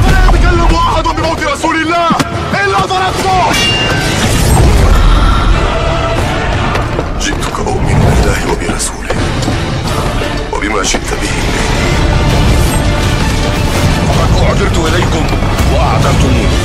فلا يتكلم أحد بموت رسول الله إلا ضربته. جئتك أؤمن بالله وبرسوله وبما شئت به. فقد أعذرت إليكم وأعذرتموني.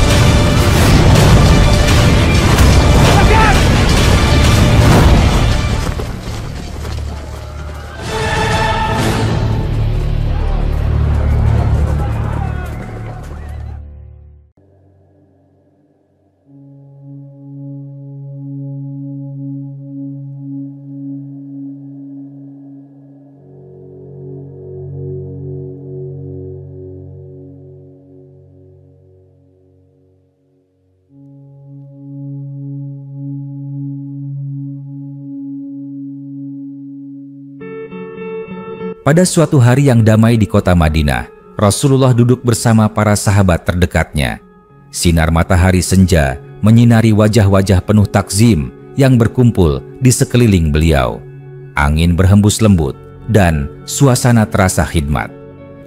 Pada suatu hari yang damai di kota Madinah, Rasulullah duduk bersama para sahabat terdekatnya. Sinar matahari senja menyinari wajah-wajah penuh takzim yang berkumpul di sekeliling beliau. Angin berhembus lembut dan suasana terasa khidmat.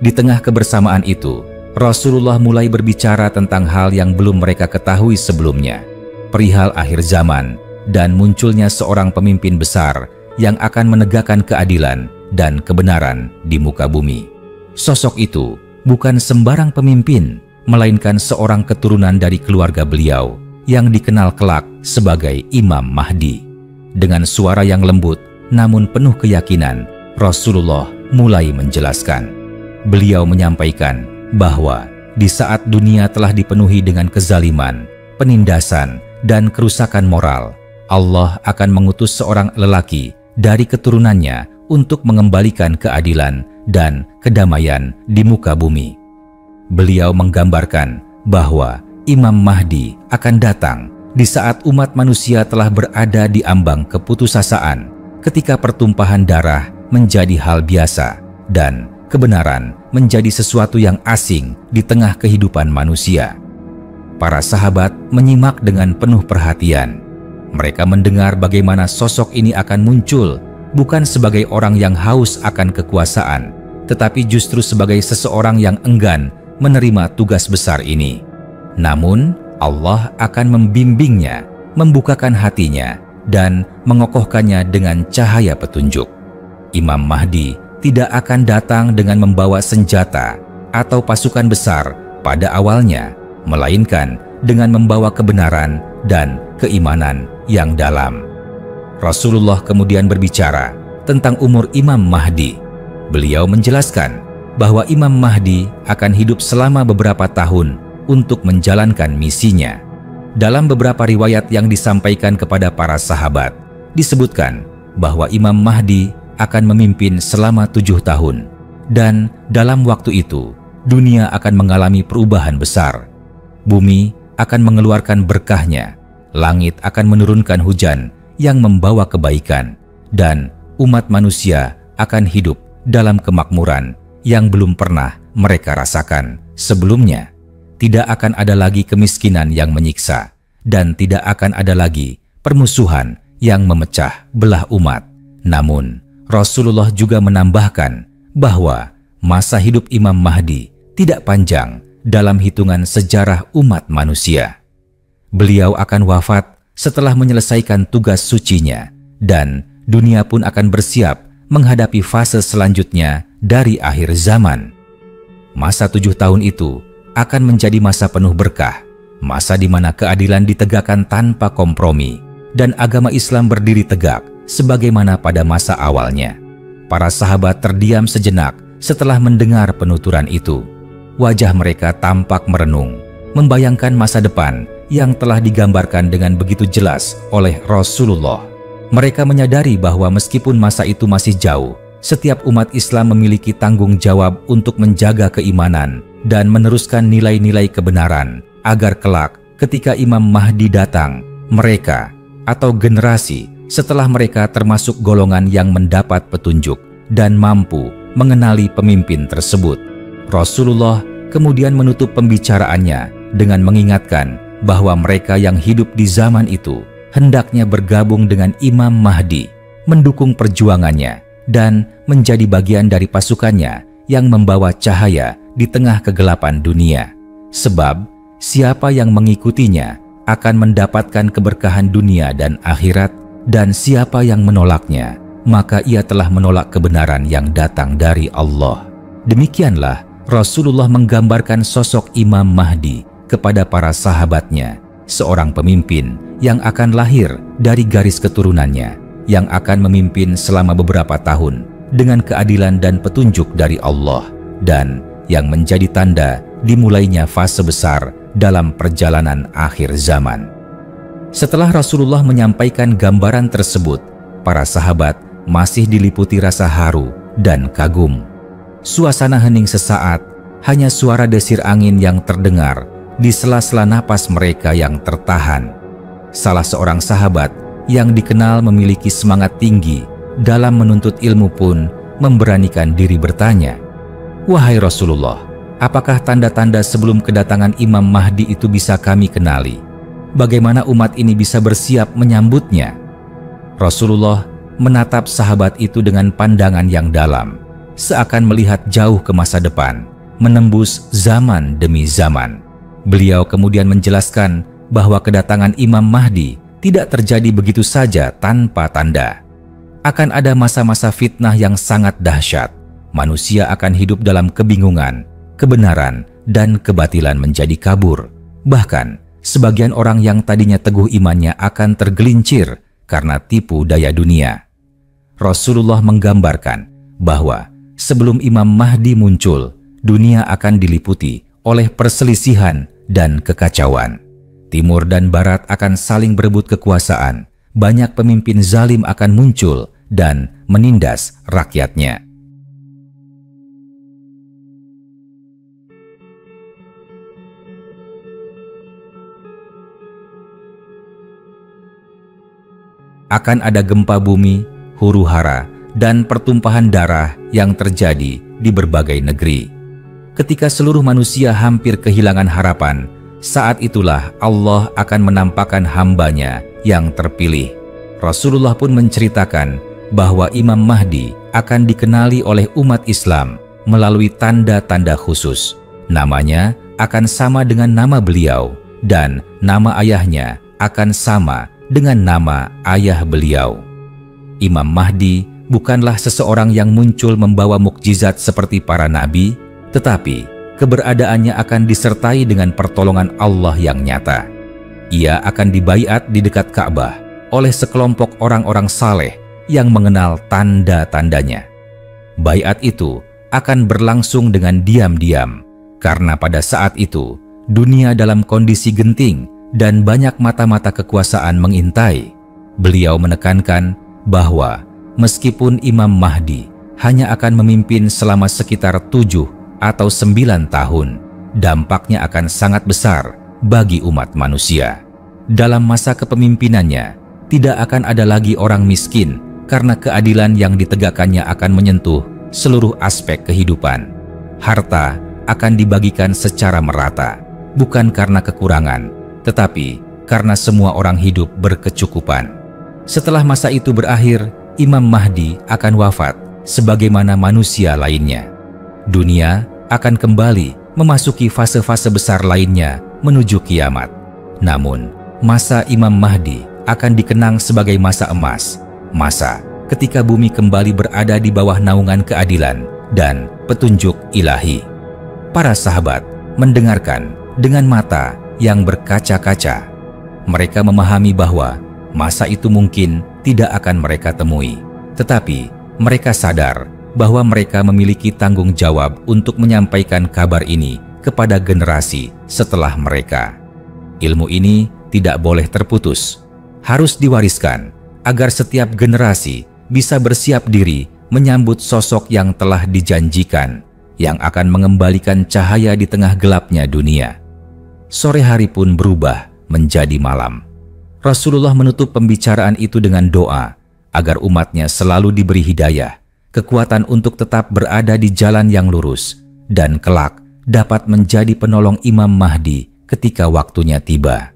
Di tengah kebersamaan itu, Rasulullah mulai berbicara tentang hal yang belum mereka ketahui sebelumnya, perihal akhir zaman dan munculnya seorang pemimpin besar yang akan menegakkan keadilan dan kebenaran di muka bumi. Sosok itu bukan sembarang pemimpin, melainkan seorang keturunan dari keluarga beliau yang dikenal kelak sebagai Imam Mahdi. Dengan suara yang lembut namun penuh keyakinan, Rasulullah mulai menjelaskan. Beliau menyampaikan bahwa di saat dunia telah dipenuhi dengan kezaliman, penindasan, dan kerusakan moral, Allah akan mengutus seorang lelaki dari keturunannya untuk mengembalikan keadilan dan kedamaian di muka bumi. Beliau menggambarkan bahwa Imam Mahdi akan datang di saat umat manusia telah berada di ambang keputusasaan, ketika pertumpahan darah menjadi hal biasa dan kebenaran menjadi sesuatu yang asing di tengah kehidupan manusia. Para sahabat menyimak dengan penuh perhatian. Mereka mendengar bagaimana sosok ini akan muncul bukan sebagai orang yang haus akan kekuasaan, tetapi justru sebagai seseorang yang enggan menerima tugas besar ini. Namun, Allah akan membimbingnya, membukakan hatinya, dan mengokohkannya dengan cahaya petunjuk. Imam Mahdi tidak akan datang dengan membawa senjata atau pasukan besar pada awalnya, melainkan dengan membawa kebenaran dan keimanan yang dalam. Rasulullah kemudian berbicara tentang umur Imam Mahdi. Beliau menjelaskan bahwa Imam Mahdi akan hidup selama beberapa tahun untuk menjalankan misinya. Dalam beberapa riwayat yang disampaikan kepada para sahabat, disebutkan bahwa Imam Mahdi akan memimpin selama 7 tahun. Dan dalam waktu itu, dunia akan mengalami perubahan besar. Bumi akan mengeluarkan berkahnya, langit akan menurunkan hujan yang membawa kebaikan, dan umat manusia akan hidup dalam kemakmuran yang belum pernah mereka rasakan sebelumnya. Tidak akan ada lagi kemiskinan yang menyiksa, dan tidak akan ada lagi permusuhan yang memecah belah umat. Namun, Rasulullah juga menambahkan bahwa masa hidup Imam Mahdi tidak panjang dalam hitungan sejarah umat manusia. Beliau akan wafat setelah menyelesaikan tugas sucinya, dan dunia pun akan bersiap menghadapi fase selanjutnya dari akhir zaman. Masa 7 tahun itu akan menjadi masa penuh berkah, masa di mana keadilan ditegakkan tanpa kompromi, dan agama Islam berdiri tegak sebagaimana pada masa awalnya. Para sahabat terdiam sejenak setelah mendengar penuturan itu. Wajah mereka tampak merenung, membayangkan masa depan yang telah digambarkan dengan begitu jelas oleh Rasulullah. Mereka menyadari bahwa meskipun masa itu masih jauh, setiap umat Islam memiliki tanggung jawab untuk menjaga keimanan dan meneruskan nilai-nilai kebenaran, agar kelak ketika Imam Mahdi datang, mereka atau generasi setelah mereka termasuk golongan yang mendapat petunjuk dan mampu mengenali pemimpin tersebut. Rasulullah kemudian menutup pembicaraannya dengan mengingatkan bahwa mereka yang hidup di zaman itu hendaknya bergabung dengan Imam Mahdi, mendukung perjuangannya, dan menjadi bagian dari pasukannya yang membawa cahaya di tengah kegelapan dunia. Sebab siapa yang mengikutinya akan mendapatkan keberkahan dunia dan akhirat, dan siapa yang menolaknya, maka ia telah menolak kebenaran yang datang dari Allah. Demikianlah Rasulullah menggambarkan sosok Imam Mahdi kepada para sahabatnya, seorang pemimpin yang akan lahir dari garis keturunannya, yang akan memimpin selama beberapa tahun dengan keadilan dan petunjuk dari Allah, dan yang menjadi tanda dimulainya fase besar dalam perjalanan akhir zaman. Setelah Rasulullah menyampaikan gambaran tersebut, para sahabat masih diliputi rasa haru dan kagum. Suasana hening sesaat, hanya suara desir angin yang terdengar di sela-sela napas mereka yang tertahan. Salah seorang sahabat yang dikenal memiliki semangat tinggi dalam menuntut ilmu pun memberanikan diri bertanya, "Wahai Rasulullah, apakah tanda-tanda sebelum kedatangan Imam Mahdi itu bisa kami kenali? Bagaimana umat ini bisa bersiap menyambutnya?" Rasulullah menatap sahabat itu dengan pandangan yang dalam, seakan melihat jauh ke masa depan, menembus zaman demi zaman. Beliau kemudian menjelaskan bahwa kedatangan Imam Mahdi tidak terjadi begitu saja tanpa tanda. Akan ada masa-masa fitnah yang sangat dahsyat. Manusia akan hidup dalam kebingungan, kebenaran dan kebatilan menjadi kabur. Bahkan, sebagian orang yang tadinya teguh imannya akan tergelincir karena tipu daya dunia. Rasulullah menggambarkan bahwa sebelum Imam Mahdi muncul, dunia akan diliputi oleh perselisihan dan kekacauan. Timur dan Barat akan saling berebut kekuasaan, banyak pemimpin zalim akan muncul dan menindas rakyatnya. Akan ada gempa bumi, huru-hara, dan pertumpahan darah yang terjadi di berbagai negeri. Ketika seluruh manusia hampir kehilangan harapan, saat itulah Allah akan menampakkan hambanya yang terpilih. Rasulullah pun menceritakan bahwa Imam Mahdi akan dikenali oleh umat Islam melalui tanda-tanda khusus. Namanya akan sama dengan nama beliau, dan nama ayahnya akan sama dengan nama ayah beliau. Imam Mahdi bukanlah seseorang yang muncul membawa mukjizat seperti para nabi, tetapi keberadaannya akan disertai dengan pertolongan Allah yang nyata. Ia akan dibaiat di dekat Ka'bah oleh sekelompok orang-orang saleh yang mengenal tanda-tandanya. Baiat itu akan berlangsung dengan diam-diam, karena pada saat itu dunia dalam kondisi genting dan banyak mata-mata kekuasaan mengintai. Beliau menekankan bahwa meskipun Imam Mahdi hanya akan memimpin selama sekitar 7 atau 9 tahun, dampaknya akan sangat besar bagi umat manusia. Dalam masa kepemimpinannya, tidak akan ada lagi orang miskin karena keadilan yang ditegakkannya akan menyentuh seluruh aspek kehidupan. Harta akan dibagikan secara merata, bukan karena kekurangan, tetapi karena semua orang hidup berkecukupan. Setelah masa itu berakhir, Imam Mahdi akan wafat sebagaimana manusia lainnya. Dunia akan kembali memasuki fase-fase besar lainnya menuju kiamat. Namun, masa Imam Mahdi akan dikenang sebagai masa emas, masa ketika bumi kembali berada di bawah naungan keadilan dan petunjuk ilahi. Para sahabat mendengarkan dengan mata yang berkaca-kaca. Mereka memahami bahwa masa itu mungkin tidak akan mereka temui, tetapi mereka sadar bahwa mereka memiliki tanggung jawab untuk menyampaikan kabar ini kepada generasi setelah mereka. Ilmu ini tidak boleh terputus, harus diwariskan agar setiap generasi bisa bersiap diri menyambut sosok yang telah dijanjikan, yang akan mengembalikan cahaya di tengah gelapnya dunia. Sore hari pun berubah menjadi malam. Rasulullah menutup pembicaraan itu dengan doa agar umatnya selalu diberi hidayah, kekuatan untuk tetap berada di jalan yang lurus, dan kelak dapat menjadi penolong Imam Mahdi ketika waktunya tiba.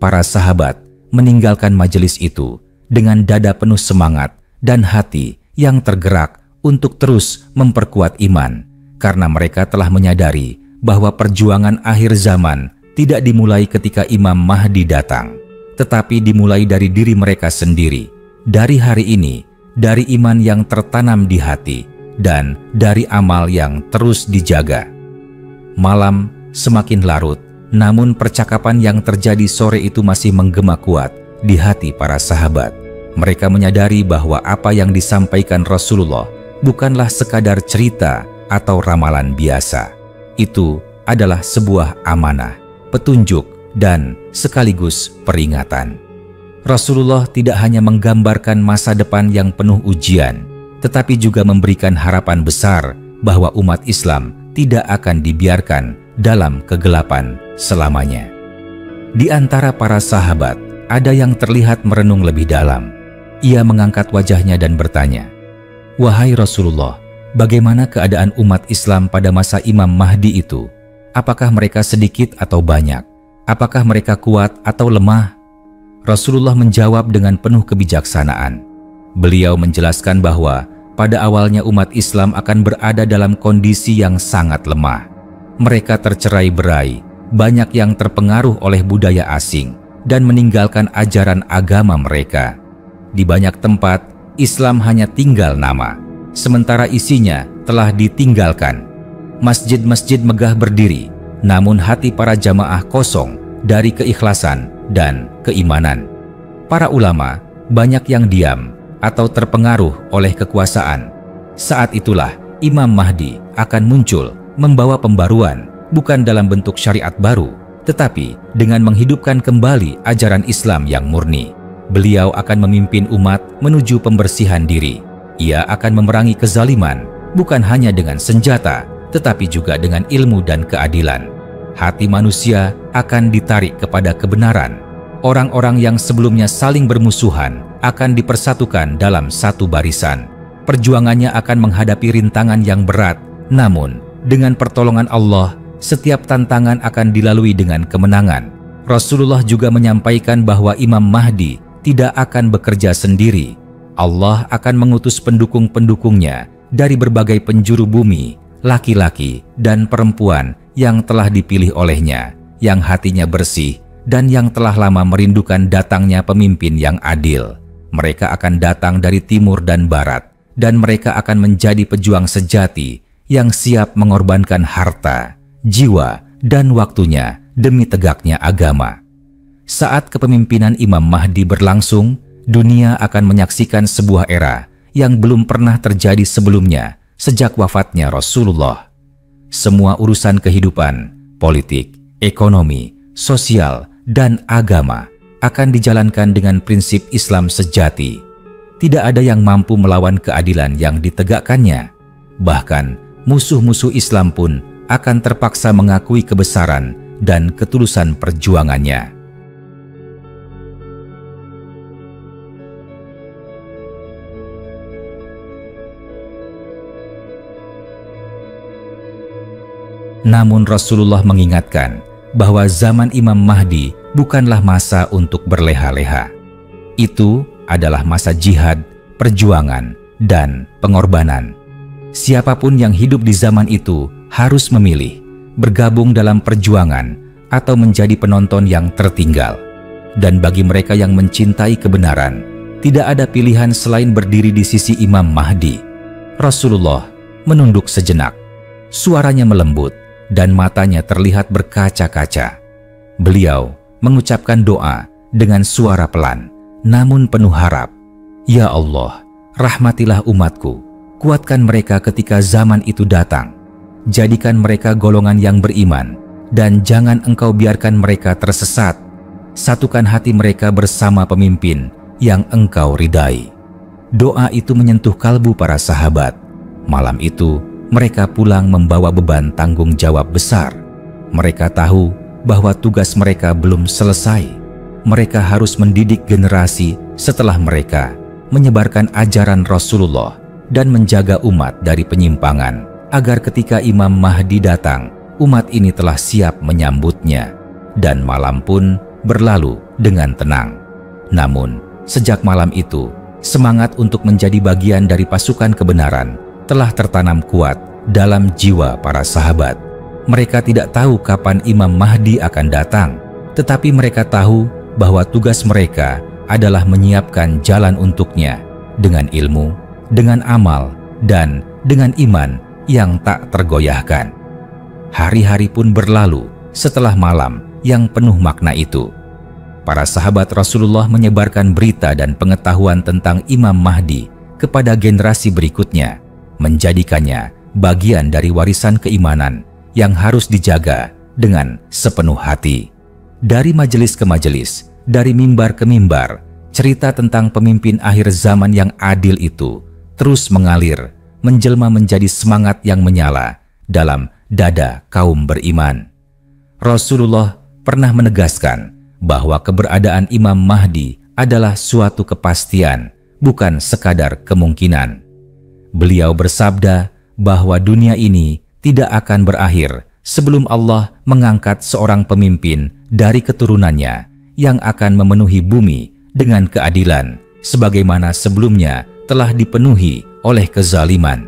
Para sahabat meninggalkan majelis itu dengan dada penuh semangat dan hati yang tergerak untuk terus memperkuat iman karena mereka telah menyadari bahwa perjuangan akhir zaman tidak dimulai ketika Imam Mahdi datang, tetapi dimulai dari diri mereka sendiri, dari hari ini, dari iman yang tertanam di hati, dan dari amal yang terus dijaga. Malam semakin larut, namun percakapan yang terjadi sore itu masih menggema kuat di hati para sahabat. Mereka menyadari bahwa apa yang disampaikan Rasulullah bukanlah sekadar cerita atau ramalan biasa. Itu adalah sebuah amanah, petunjuk, dan sekaligus peringatan. Rasulullah tidak hanya menggambarkan masa depan yang penuh ujian, tetapi juga memberikan harapan besar bahwa umat Islam tidak akan dibiarkan dalam kegelapan selamanya. Di antara para sahabat, ada yang terlihat merenung lebih dalam. Ia mengangkat wajahnya dan bertanya, "Wahai Rasulullah, bagaimana keadaan umat Islam pada masa Imam Mahdi itu? Apakah mereka sedikit atau banyak? Apakah mereka kuat atau lemah?" Rasulullah menjawab dengan penuh kebijaksanaan. Beliau menjelaskan bahwa pada awalnya umat Islam akan berada dalam kondisi yang sangat lemah. Mereka tercerai-berai, banyak yang terpengaruh oleh budaya asing dan meninggalkan ajaran agama mereka. Di banyak tempat, Islam hanya tinggal nama, sementara isinya telah ditinggalkan. Masjid-masjid megah berdiri, namun hati para jamaah kosong dari keikhlasan dan keimanan. Para ulama banyak yang diam atau terpengaruh oleh kekuasaan. Saat itulah Imam Mahdi akan muncul membawa pembaruan, bukan dalam bentuk syariat baru, tetapi dengan menghidupkan kembali ajaran Islam yang murni. Beliau akan memimpin umat menuju pembersihan diri. Ia akan memerangi kezaliman, bukan hanya dengan senjata, tetapi juga dengan ilmu dan keadilan. Hati manusia akan ditarik kepada kebenaran. Orang-orang yang sebelumnya saling bermusuhan akan dipersatukan dalam satu barisan. Perjuangannya akan menghadapi rintangan yang berat, namun dengan pertolongan Allah, setiap tantangan akan dilalui dengan kemenangan. Rasulullah juga menyampaikan bahwa Imam Mahdi tidak akan bekerja sendiri. Allah akan mengutus pendukung-pendukungnya dari berbagai penjuru bumi, laki-laki dan perempuan yang telah dipilih olehnya, yang hatinya bersih dan yang telah lama merindukan datangnya pemimpin yang adil. Mereka akan datang dari timur dan barat, dan mereka akan menjadi pejuang sejati yang siap mengorbankan harta, jiwa, dan waktunya demi tegaknya agama. Saat kepemimpinan Imam Mahdi berlangsung, dunia akan menyaksikan sebuah era yang belum pernah terjadi sebelumnya sejak wafatnya Rasulullah. Semua urusan kehidupan, politik, ekonomi, sosial, dan agama akan dijalankan dengan prinsip Islam sejati. Tidak ada yang mampu melawan keadilan yang ditegakkannya. Bahkan, musuh-musuh Islam pun akan terpaksa mengakui kebesaran dan ketulusan perjuangannya. Namun Rasulullah mengingatkan bahwa zaman Imam Mahdi bukanlah masa untuk berleha-leha. Itu adalah masa jihad, perjuangan, dan pengorbanan. Siapapun yang hidup di zaman itu harus memilih bergabung dalam perjuangan atau menjadi penonton yang tertinggal. Dan bagi mereka yang mencintai kebenaran, tidak ada pilihan selain berdiri di sisi Imam Mahdi. Rasulullah menunduk sejenak. Suaranya melembut dan matanya terlihat berkaca-kaca. Beliau mengucapkan doa dengan suara pelan, namun penuh harap. Ya Allah, rahmatilah umatku, kuatkan mereka ketika zaman itu datang. Jadikan mereka golongan yang beriman, dan jangan Engkau biarkan mereka tersesat. Satukan hati mereka bersama pemimpin yang Engkau ridai. Doa itu menyentuh kalbu para sahabat. Malam itu, mereka pulang membawa beban tanggung jawab besar. Mereka tahu bahwa tugas mereka belum selesai. Mereka harus mendidik generasi setelah mereka, menyebarkan ajaran Rasulullah, dan menjaga umat dari penyimpangan, agar ketika Imam Mahdi datang, umat ini telah siap menyambutnya. Dan malam pun berlalu dengan tenang. Namun, sejak malam itu, semangat untuk menjadi bagian dari pasukan kebenaran telah tertanam kuat dalam jiwa para sahabat. Mereka tidak tahu kapan Imam Mahdi akan datang, tetapi mereka tahu bahwa tugas mereka adalah menyiapkan jalan untuknya dengan ilmu, dengan amal, dan dengan iman yang tak tergoyahkan. Hari-hari pun berlalu setelah malam yang penuh makna itu. Para sahabat Rasulullah menyebarkan berita dan pengetahuan tentang Imam Mahdi kepada generasi berikutnya, menjadikannya bagian dari warisan keimanan yang harus dijaga dengan sepenuh hati. Dari majelis ke majelis, dari mimbar ke mimbar, cerita tentang pemimpin akhir zaman yang adil itu terus mengalir, menjelma menjadi semangat yang menyala dalam dada kaum beriman. Rasulullah pernah menegaskan bahwa keberadaan Imam Mahdi adalah suatu kepastian, bukan sekadar kemungkinan. Beliau bersabda bahwa dunia ini tidak akan berakhir sebelum Allah mengangkat seorang pemimpin dari keturunannya yang akan memenuhi bumi dengan keadilan, sebagaimana sebelumnya telah dipenuhi oleh kezaliman.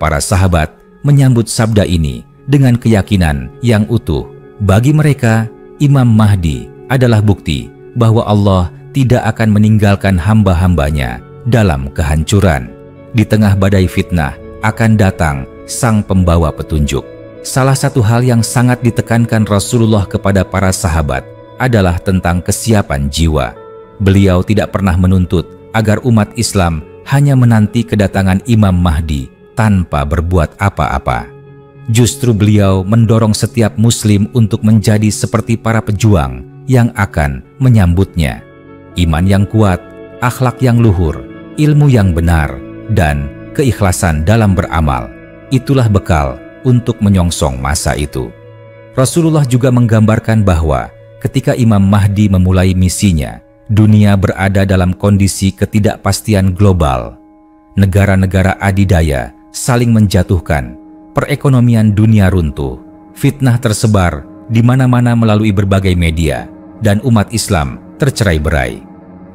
Para sahabat menyambut sabda ini dengan keyakinan yang utuh. Bagi mereka, Imam Mahdi adalah bukti bahwa Allah tidak akan meninggalkan hamba-hambanya dalam kehancuran. Di tengah badai fitnah akan datang sang pembawa petunjuk. Salah satu hal yang sangat ditekankan Rasulullah kepada para sahabat adalah tentang kesiapan jiwa. Beliau tidak pernah menuntut agar umat Islam hanya menanti kedatangan Imam Mahdi tanpa berbuat apa-apa. Justru beliau mendorong setiap muslim untuk menjadi seperti para pejuang yang akan menyambutnya. Iman yang kuat, akhlak yang luhur, ilmu yang benar, dan keikhlasan dalam beramal, itulah bekal untuk menyongsong masa itu. Rasulullah juga menggambarkan bahwa ketika Imam Mahdi memulai misinya, dunia berada dalam kondisi ketidakpastian global. Negara-negara adidaya saling menjatuhkan, perekonomian dunia runtuh, fitnah tersebar di mana-mana melalui berbagai media, dan umat Islam tercerai-berai.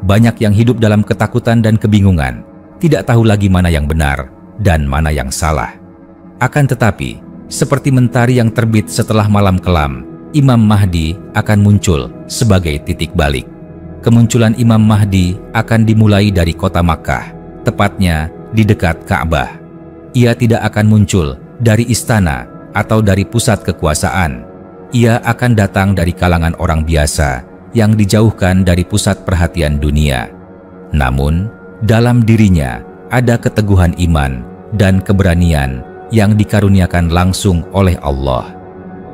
Banyak yang hidup dalam ketakutan dan kebingungan, tidak tahu lagi mana yang benar dan mana yang salah. Akan tetapi, seperti mentari yang terbit setelah malam kelam, Imam Mahdi akan muncul sebagai titik balik. Kemunculan Imam Mahdi akan dimulai dari kota Makkah, tepatnya di dekat Ka'bah. Ia tidak akan muncul dari istana atau dari pusat kekuasaan. Ia akan datang dari kalangan orang biasa yang dijauhkan dari pusat perhatian dunia. Namun, dalam dirinya ada keteguhan iman dan keberanian yang dikaruniakan langsung oleh Allah.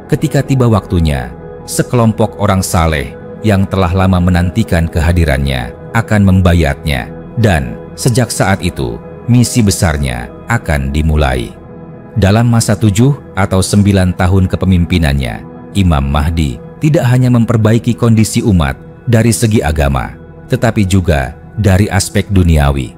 Ketika tiba waktunya, sekelompok orang saleh yang telah lama menantikan kehadirannya akan membayatnya, dan sejak saat itu misi besarnya akan dimulai. Dalam masa 7 atau 9 tahun kepemimpinannya, Imam Mahdi tidak hanya memperbaiki kondisi umat dari segi agama, tetapi juga dari aspek duniawi.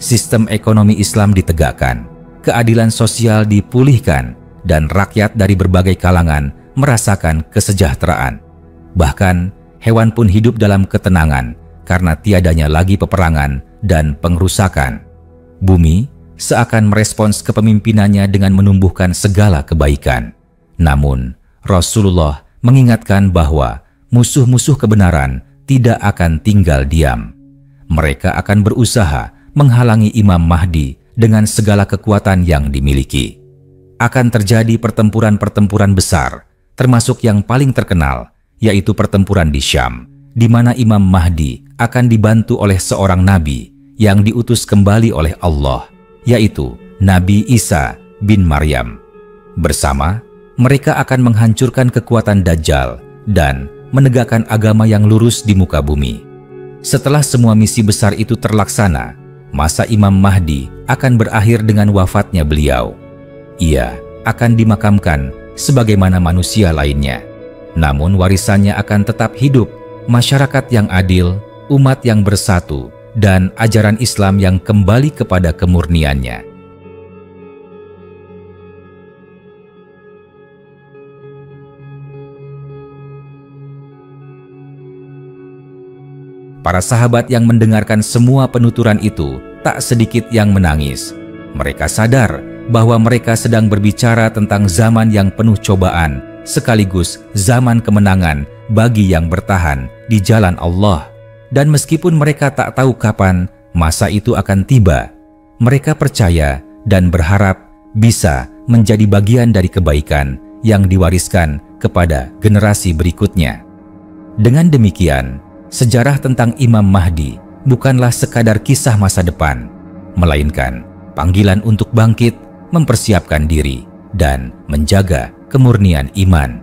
Sistem ekonomi Islam ditegakkan, keadilan sosial dipulihkan, dan rakyat dari berbagai kalangan merasakan kesejahteraan. Bahkan, hewan pun hidup dalam ketenangan karena tiadanya lagi peperangan dan pengrusakan. Bumi seakan merespons kepemimpinannya dengan menumbuhkan segala kebaikan. Namun, Rasulullah mengingatkan bahwa musuh-musuh kebenaran tidak akan tinggal diam. Mereka akan berusaha menghalangi Imam Mahdi dengan segala kekuatan yang dimiliki. Akan terjadi pertempuran-pertempuran besar, termasuk yang paling terkenal, yaitu pertempuran di Syam, di mana Imam Mahdi akan dibantu oleh seorang nabi yang diutus kembali oleh Allah, yaitu Nabi Isa bin Maryam. Bersama, mereka akan menghancurkan kekuatan Dajjal dan menegakkan agama yang lurus di muka bumi. Setelah semua misi besar itu terlaksana, masa Imam Mahdi akan berakhir dengan wafatnya beliau. Ia akan dimakamkan sebagaimana manusia lainnya. Namun warisannya akan tetap hidup, masyarakat yang adil, umat yang bersatu, dan ajaran Islam yang kembali kepada kemurniannya. Para sahabat yang mendengarkan semua penuturan itu tak sedikit yang menangis. Mereka sadar bahwa mereka sedang berbicara tentang zaman yang penuh cobaan, sekaligus zaman kemenangan bagi yang bertahan di jalan Allah. Dan meskipun mereka tak tahu kapan masa itu akan tiba, mereka percaya dan berharap bisa menjadi bagian dari kebaikan yang diwariskan kepada generasi berikutnya. Dengan demikian, sejarah tentang Imam Mahdi bukanlah sekadar kisah masa depan, melainkan panggilan untuk bangkit, mempersiapkan diri, dan menjaga kemurnian iman.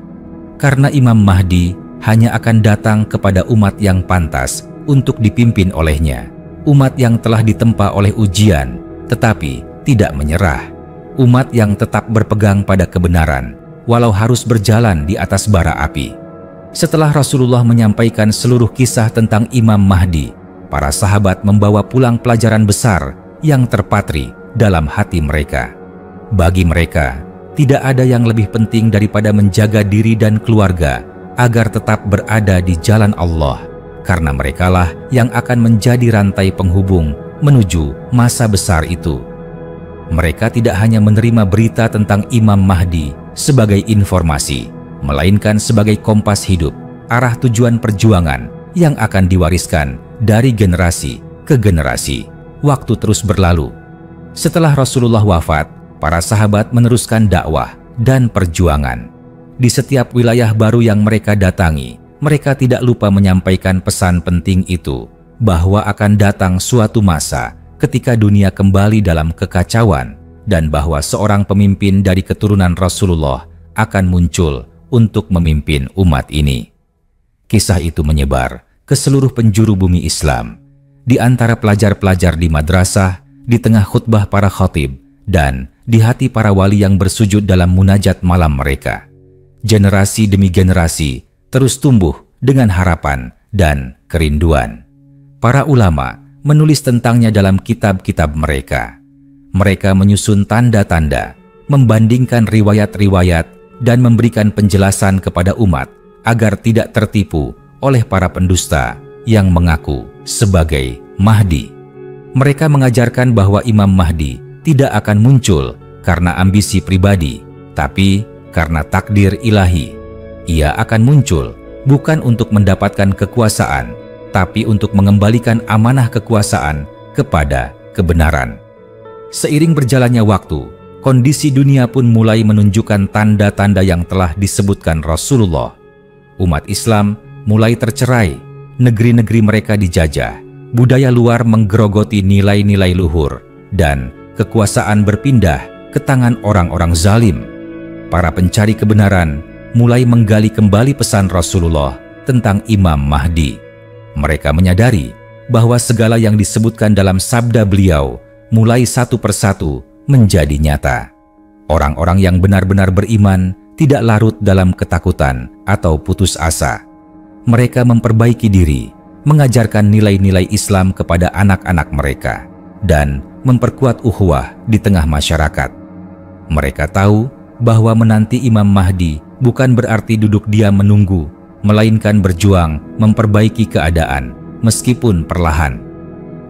Karena Imam Mahdi hanya akan datang kepada umat yang pantas untuk dipimpin olehnya, umat yang telah ditempa oleh ujian tetapi tidak menyerah, umat yang tetap berpegang pada kebenaran walau harus berjalan di atas bara api. Setelah Rasulullah menyampaikan seluruh kisah tentang Imam Mahdi, para sahabat membawa pulang pelajaran besar yang terpatri dalam hati mereka. Bagi mereka, tidak ada yang lebih penting daripada menjaga diri dan keluarga agar tetap berada di jalan Allah, karena merekalah yang akan menjadi rantai penghubung menuju masa besar itu. Mereka tidak hanya menerima berita tentang Imam Mahdi sebagai informasi, melainkan sebagai kompas hidup, arah tujuan perjuangan yang akan diwariskan dari generasi ke generasi. Waktu terus berlalu. Setelah Rasulullah wafat, para sahabat meneruskan dakwah dan perjuangan. Di setiap wilayah baru yang mereka datangi, mereka tidak lupa menyampaikan pesan penting itu, bahwa akan datang suatu masa ketika dunia kembali dalam kekacauan, dan bahwa seorang pemimpin dari keturunan Rasulullah akan muncul untuk memimpin umat ini. Kisah itu menyebar ke seluruh penjuru bumi Islam, di antara pelajar-pelajar di madrasah, di tengah khutbah para khatib, dan di hati para wali yang bersujud dalam munajat malam mereka. Generasi demi generasi terus tumbuh dengan harapan dan kerinduan. Para ulama menulis tentangnya dalam kitab-kitab mereka. Mereka menyusun tanda-tanda, membandingkan riwayat-riwayat, dan memberikan penjelasan kepada umat agar tidak tertipu oleh para pendusta yang mengaku sebagai Mahdi. Mereka mengajarkan bahwa Imam Mahdi tidak akan muncul karena ambisi pribadi, tapi karena takdir ilahi. Ia akan muncul bukan untuk mendapatkan kekuasaan, tapi untuk mengembalikan amanah kekuasaan kepada kebenaran. Seiring berjalannya waktu, kondisi dunia pun mulai menunjukkan tanda-tanda yang telah disebutkan Rasulullah. Umat Islam mulai tercerai, negeri-negeri mereka dijajah, budaya luar menggerogoti nilai-nilai luhur, dan kekuasaan berpindah ke tangan orang-orang zalim. Para pencari kebenaran mulai menggali kembali pesan Rasulullah tentang Imam Mahdi. Mereka menyadari bahwa segala yang disebutkan dalam sabda beliau mulai satu persatu menjadi nyata. Orang-orang yang benar-benar beriman tidak larut dalam ketakutan atau putus asa. Mereka memperbaiki diri, mengajarkan nilai-nilai Islam kepada anak-anak mereka, dan memperkuat ukhuwah di tengah masyarakat. Mereka tahu bahwa menanti Imam Mahdi bukan berarti duduk diam menunggu, melainkan berjuang memperbaiki keadaan meskipun perlahan.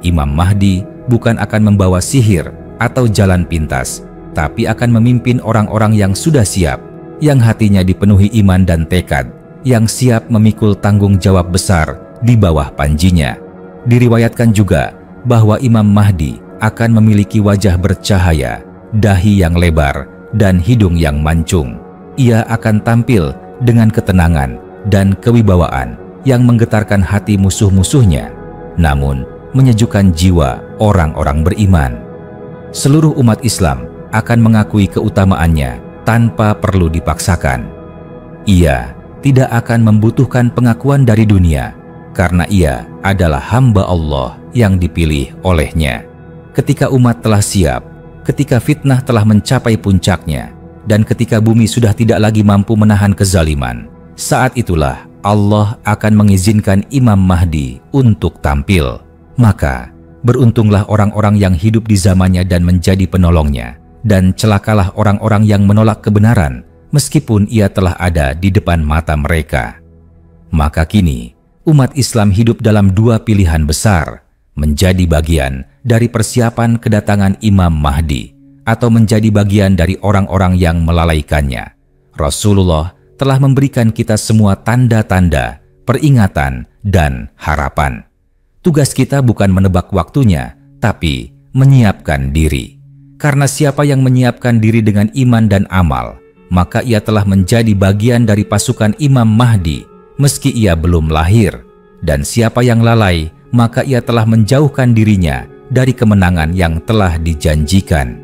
Imam Mahdi bukan akan membawa sihir atau jalan pintas, tapi akan memimpin orang-orang yang sudah siap, yang hatinya dipenuhi iman dan tekad, yang siap memikul tanggung jawab besar di bawah panjinya. Diriwayatkan juga bahwa Imam Mahdi akan memiliki wajah bercahaya, dahi yang lebar, dan hidung yang mancung. Ia akan tampil dengan ketenangan dan kewibawaan yang menggetarkan hati musuh-musuhnya, namun menyejukkan jiwa orang-orang beriman. Seluruh umat Islam akan mengakui keutamaannya tanpa perlu dipaksakan. Ia tidak akan membutuhkan pengakuan dari dunia, karena ia adalah hamba Allah yang dipilih olehnya. Ketika umat telah siap, ketika fitnah telah mencapai puncaknya, dan ketika bumi sudah tidak lagi mampu menahan kezaliman, saat itulah Allah akan mengizinkan Imam Mahdi untuk tampil. Maka beruntunglah orang-orang yang hidup di zamannya dan menjadi penolongnya, dan celakalah orang-orang yang menolak kebenaran meskipun ia telah ada di depan mata mereka. Maka kini umat Islam hidup dalam dua pilihan besar, menjadi bagian dari persiapan kedatangan Imam Mahdi atau menjadi bagian dari orang-orang yang melalaikannya. Rasulullah telah memberikan kita semua tanda-tanda, peringatan, dan harapan. Tugas kita bukan menebak waktunya, tapi menyiapkan diri. Karena siapa yang menyiapkan diri dengan iman dan amal, maka ia telah menjadi bagian dari pasukan Imam Mahdi, meski ia belum lahir. Dan siapa yang lalai, maka ia telah menjauhkan dirinya dari kemenangan yang telah dijanjikan.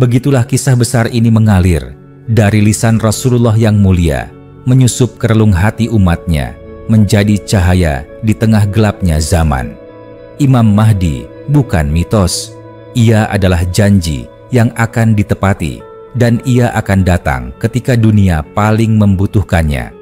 Begitulah kisah besar ini mengalir dari lisan Rasulullah yang mulia, menyusup ke relung hati umatnya, menjadi cahaya di tengah gelapnya zaman. Imam Mahdi bukan mitos, ia adalah janji yang akan ditepati, dan ia akan datang ketika dunia paling membutuhkannya.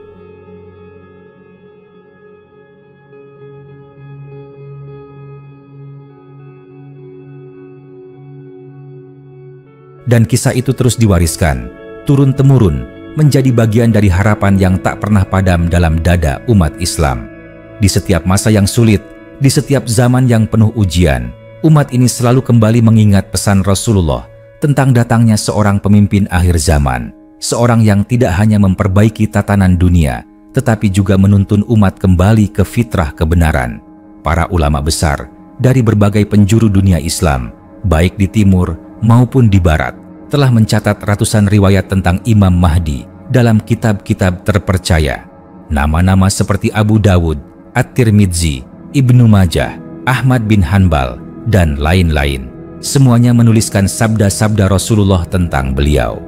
Dan kisah itu terus diwariskan, turun-temurun, menjadi bagian dari harapan yang tak pernah padam dalam dada umat Islam. Di setiap masa yang sulit, di setiap zaman yang penuh ujian, umat ini selalu kembali mengingat pesan Rasulullah tentang datangnya seorang pemimpin akhir zaman, seorang yang tidak hanya memperbaiki tatanan dunia, tetapi juga menuntun umat kembali ke fitrah kebenaran. Para ulama besar dari berbagai penjuru dunia Islam, baik di timur maupun di barat, telah mencatat ratusan riwayat tentang Imam Mahdi dalam kitab-kitab terpercaya. Nama-nama seperti Abu Dawud, At-Tirmidzi, Ibnu Majah, Ahmad bin Hanbal, dan lain-lain, semuanya menuliskan sabda-sabda Rasulullah tentang beliau.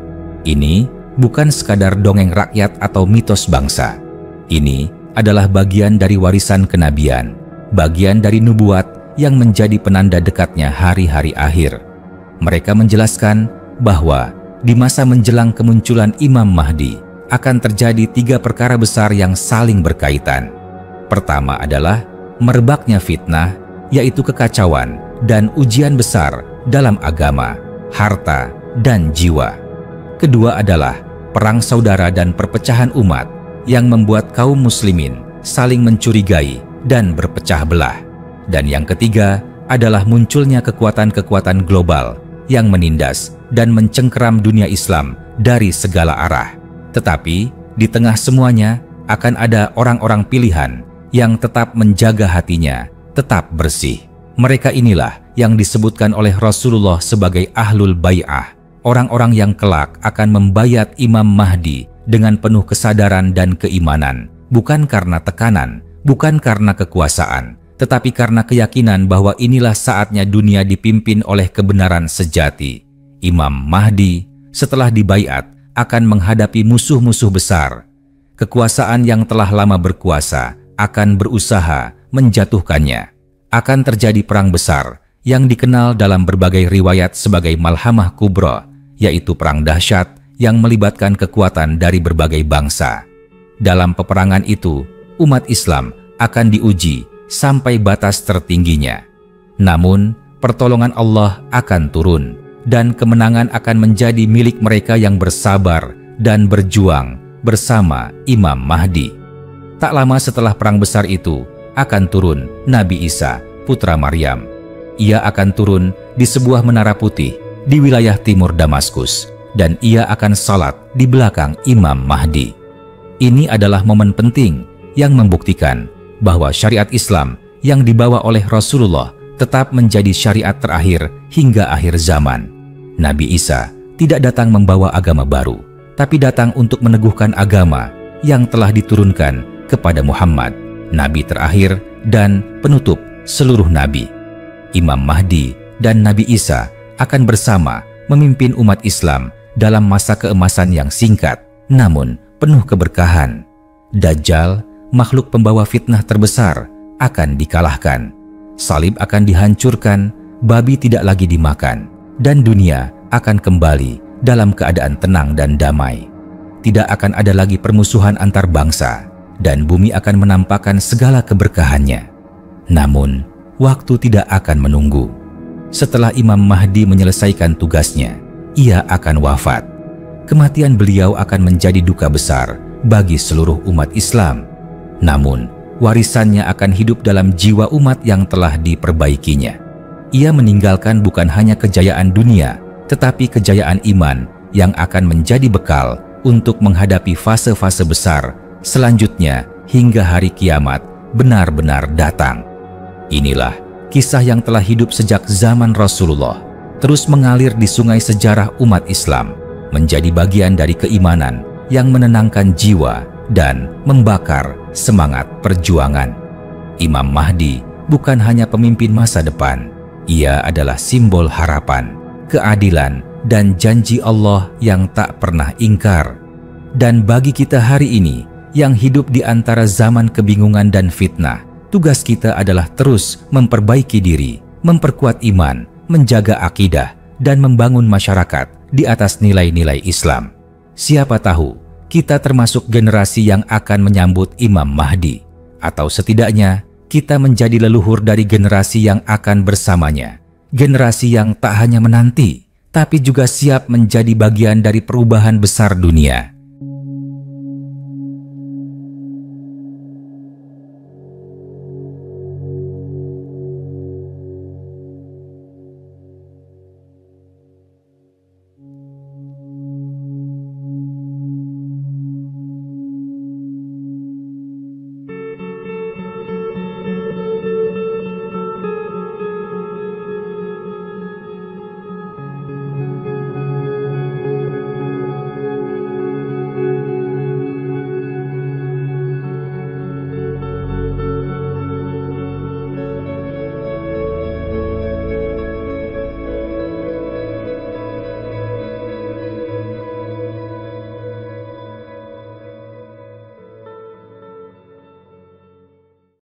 Ini bukan sekadar dongeng rakyat atau mitos bangsa. Ini adalah bagian dari warisan kenabian, bagian dari nubuat yang menjadi penanda dekatnya hari-hari akhir. Mereka menjelaskan bahwa di masa menjelang kemunculan Imam Mahdi akan terjadi 3 perkara besar yang saling berkaitan. Pertama adalah merebaknya fitnah, yaitu kekacauan dan ujian besar dalam agama, harta, dan jiwa. Kedua adalah perang saudara dan perpecahan umat yang membuat kaum muslimin saling mencurigai dan berpecah belah. Dan yang ketiga adalah munculnya kekuatan-kekuatan global yang menindas dan mencengkeram dunia Islam dari segala arah. Tetapi di tengah semuanya akan ada orang-orang pilihan yang tetap menjaga hatinya, tetap bersih. Mereka inilah yang disebutkan oleh Rasulullah sebagai Ahlul Bai'ah, orang-orang yang kelak akan membayat Imam Mahdi dengan penuh kesadaran dan keimanan, bukan karena tekanan, bukan karena kekuasaan, tetapi karena keyakinan bahwa inilah saatnya dunia dipimpin oleh kebenaran sejati. Imam Mahdi setelah dibaiat akan menghadapi musuh-musuh besar. Kekuasaan yang telah lama berkuasa akan berusaha menjatuhkannya. Akan terjadi perang besar yang dikenal dalam berbagai riwayat sebagai Malhamah Kubra, yaitu perang dahsyat yang melibatkan kekuatan dari berbagai bangsa. Dalam peperangan itu, umat Islam akan diuji sampai batas tertingginya. Namun, pertolongan Allah akan turun dan kemenangan akan menjadi milik mereka yang bersabar dan berjuang bersama Imam Mahdi. Tak lama setelah perang besar itu, akan turun Nabi Isa, putra Maryam. Ia akan turun di sebuah menara putih di wilayah timur Damaskus, dan ia akan salat di belakang Imam Mahdi. Ini adalah momen penting yang membuktikan bahwa syariat Islam yang dibawa oleh Rasulullah tetap menjadi syariat terakhir hingga akhir zaman. Nabi Isa tidak datang membawa agama baru, tapi datang untuk meneguhkan agama yang telah diturunkan kepada Muhammad, Nabi terakhir dan penutup seluruh Nabi. Imam Mahdi dan Nabi Isa akan bersama memimpin umat Islam dalam masa keemasan yang singkat, namun penuh keberkahan. Dajjal, makhluk pembawa fitnah terbesar, akan dikalahkan. Salib akan dihancurkan, babi tidak lagi dimakan, dan dunia akan kembali dalam keadaan tenang dan damai. Tidak akan ada lagi permusuhan antar bangsa, dan bumi akan menampakkan segala keberkahannya. Namun, waktu tidak akan menunggu. Setelah Imam Mahdi menyelesaikan tugasnya, ia akan wafat. Kematian beliau akan menjadi duka besar bagi seluruh umat Islam. Namun, warisannya akan hidup dalam jiwa umat yang telah diperbaikinya. Ia meninggalkan bukan hanya kejayaan dunia, tetapi kejayaan iman yang akan menjadi bekal untuk menghadapi fase-fase besar selanjutnya hingga hari kiamat benar-benar datang. Inilah kisah yang telah hidup sejak zaman Rasulullah, terus mengalir di sungai sejarah umat Islam, menjadi bagian dari keimanan yang menenangkan jiwa dan membakar semangat perjuangan. Imam Mahdi bukan hanya pemimpin masa depan, ia adalah simbol harapan, keadilan, dan janji Allah yang tak pernah ingkar. Dan bagi kita hari ini yang hidup di antara zaman kebingungan dan fitnah, tugas kita adalah terus memperbaiki diri, memperkuat iman, menjaga akidah, dan membangun masyarakat di atas nilai-nilai Islam. Siapa tahu kita termasuk generasi yang akan menyambut Imam Mahdi, atau setidaknya kita menjadi leluhur dari generasi yang akan bersamanya. Generasi yang tak hanya menanti, tapi juga siap menjadi bagian dari perubahan besar dunia.